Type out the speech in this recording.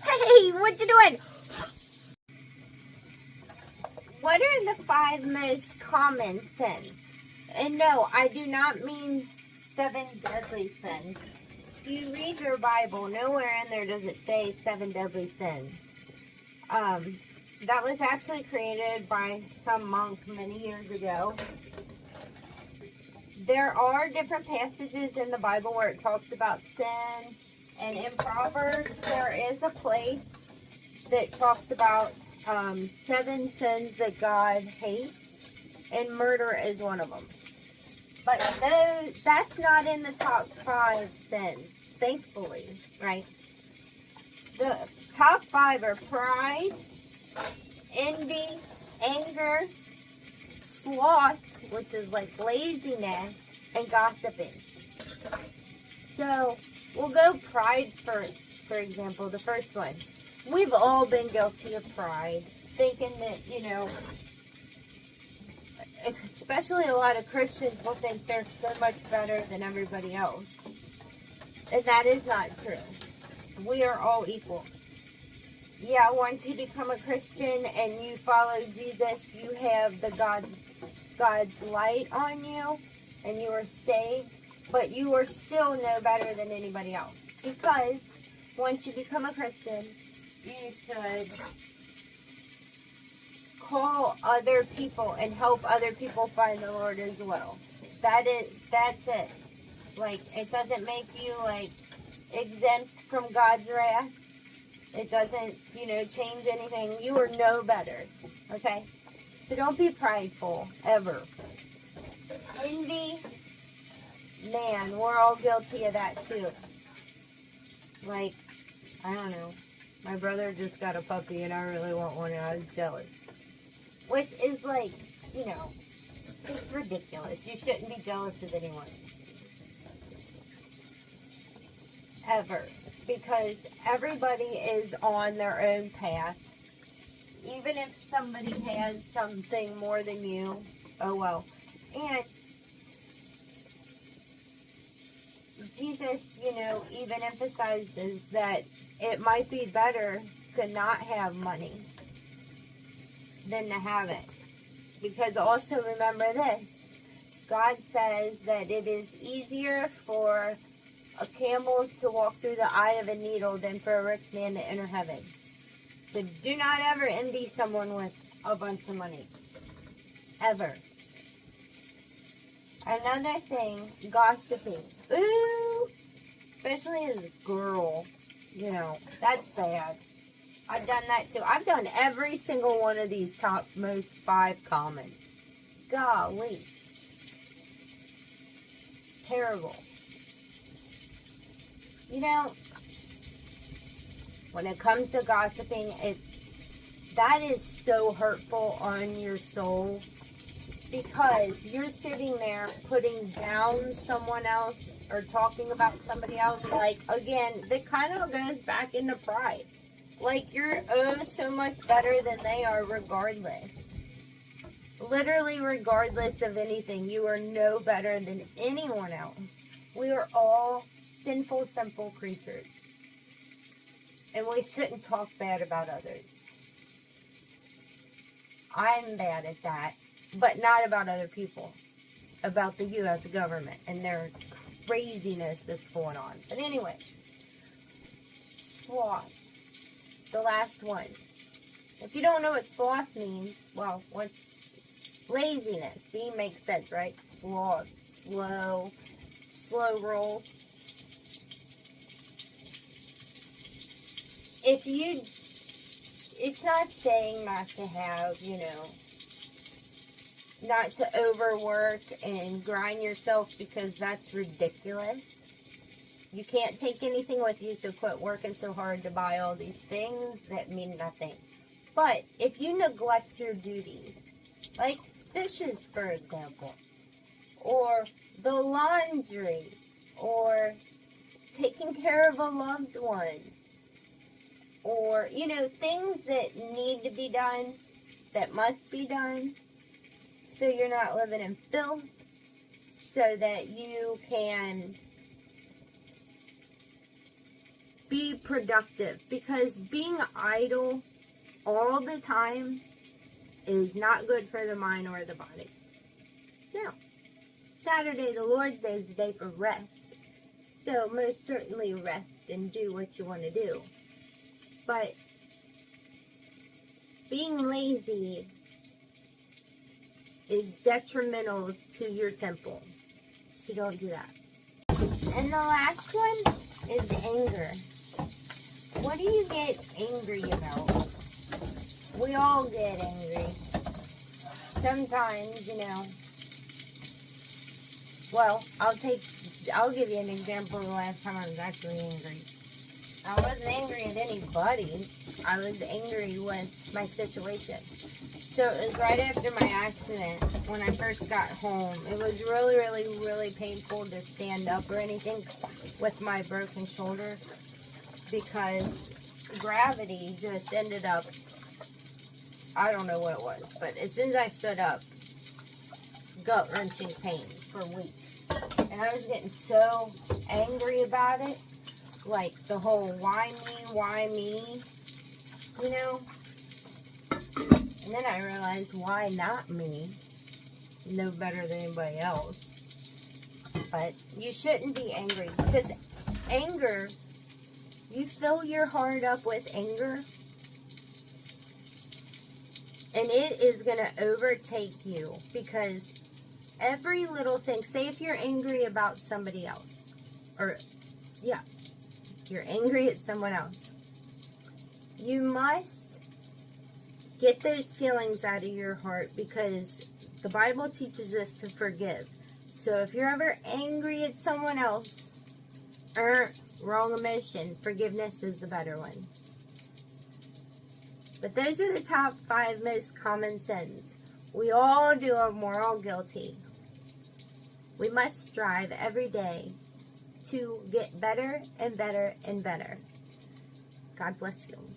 Hey, what you doing? What are the 5 most common sins? And no, I do not mean 7 deadly sins. If you read your Bible, nowhere in there does it say 7 deadly sins. That was actually created by some monk many years ago. There are different passages in the Bible where it talks about sin, and in Proverbs there is a place that talks about 7 sins that God hates, and murder is one of them. But that's not in the top 5 sins, thankfully, right? The top 5 are pride, envy, anger, sloth, which is like laziness, and gossiping. So we'll go pride first, for example, the first one. We've all been guilty of pride, thinking that, especially a lot of Christians will think they're so much better than everybody else. And that is not true. We are all equal. Yeah, once you become a Christian and you follow Jesus, you have the God's light on you, and you are saved, but you are still no better than anybody else. Because once you become a Christian, you should call other people and help other people find the Lord as well. That's it. Like, it doesn't make you, exempt from God's wrath. It doesn't, change anything. You are no better, okay? So don't be prideful, ever. Envy, man, we're all guilty of that too. Like, I don't know. My brother just got a puppy and I really want one and I was jealous. Which is like, it's ridiculous. You shouldn't be jealous of anyone. Ever. Because everybody is on their own path. Even if somebody has something more than you, oh well. And Jesus, even emphasizes that it might be better to not have money than to have it. Because also remember this, God says that it is easier for a camel to walk through the eye of a needle than for a rich man to enter heaven. So do not ever envy someone with a bunch of money. Ever. Another thing, gossiping. Ooh! Especially as a girl. That's bad. I've done that too. I've done every single one of these top most 5 common. Golly. Terrible. When it comes to gossiping, that is so hurtful on your soul, because you're sitting there putting down someone else or talking about somebody else. Like, again, that kind of goes back into pride. Like, you're so much better than they are regardless. Literally regardless of anything, you are no better than anyone else. We are all sinful creatures. And we shouldn't talk bad about others. I'm bad at that, but not about other people. About the U.S. government and their craziness that's going on. But anyway, sloth. The last one. If you don't know what sloth means, well, what's laziness? See, makes sense, right? Sloth, slow roll. It's not saying not to have, not to overwork and grind yourself, because that's ridiculous. You can't take anything with you, so quit working so hard to buy all these things that mean nothing. But if you neglect your duties, like dishes, for example, or the laundry, or taking care of a loved one, or, things that need to be done, that must be done, so you're not living in filth, so that you can be productive, because being idle all the time is not good for the mind or the body. Now, Saturday, the Lord's Day, is the day for rest. So most certainly rest and do what you want to do. But being lazy is detrimental to your temple. So don't do that. And the last one is anger. What do you get angry about? We all get angry. Sometimes, well, I'll give you an example of the last time I was actually angry. I wasn't angry at anybody. I was angry with my situation. So it was right after my accident when I first got home. It was really, really, really painful to stand up or anything with my broken shoulder, because gravity just ended up, I don't know what it was, but as soon as I stood up, gut-wrenching pain for weeks. And I was getting so angry about it, like the whole why me, And then I realized, why not me? No better than anybody else. But you shouldn't be angry, because anger, you fill your heart up with anger, and it is going to overtake you, because every little thing, say if you're angry about somebody else, or, you're angry at someone else, you must get those feelings out of your heart, because the Bible teaches us to forgive. So if you're ever angry at someone else, wrong emotion, forgiveness is the better one. But those are the top 5 most common sins. We all do them, we're all guilty. We must strive every day to get better and better and better. God bless you.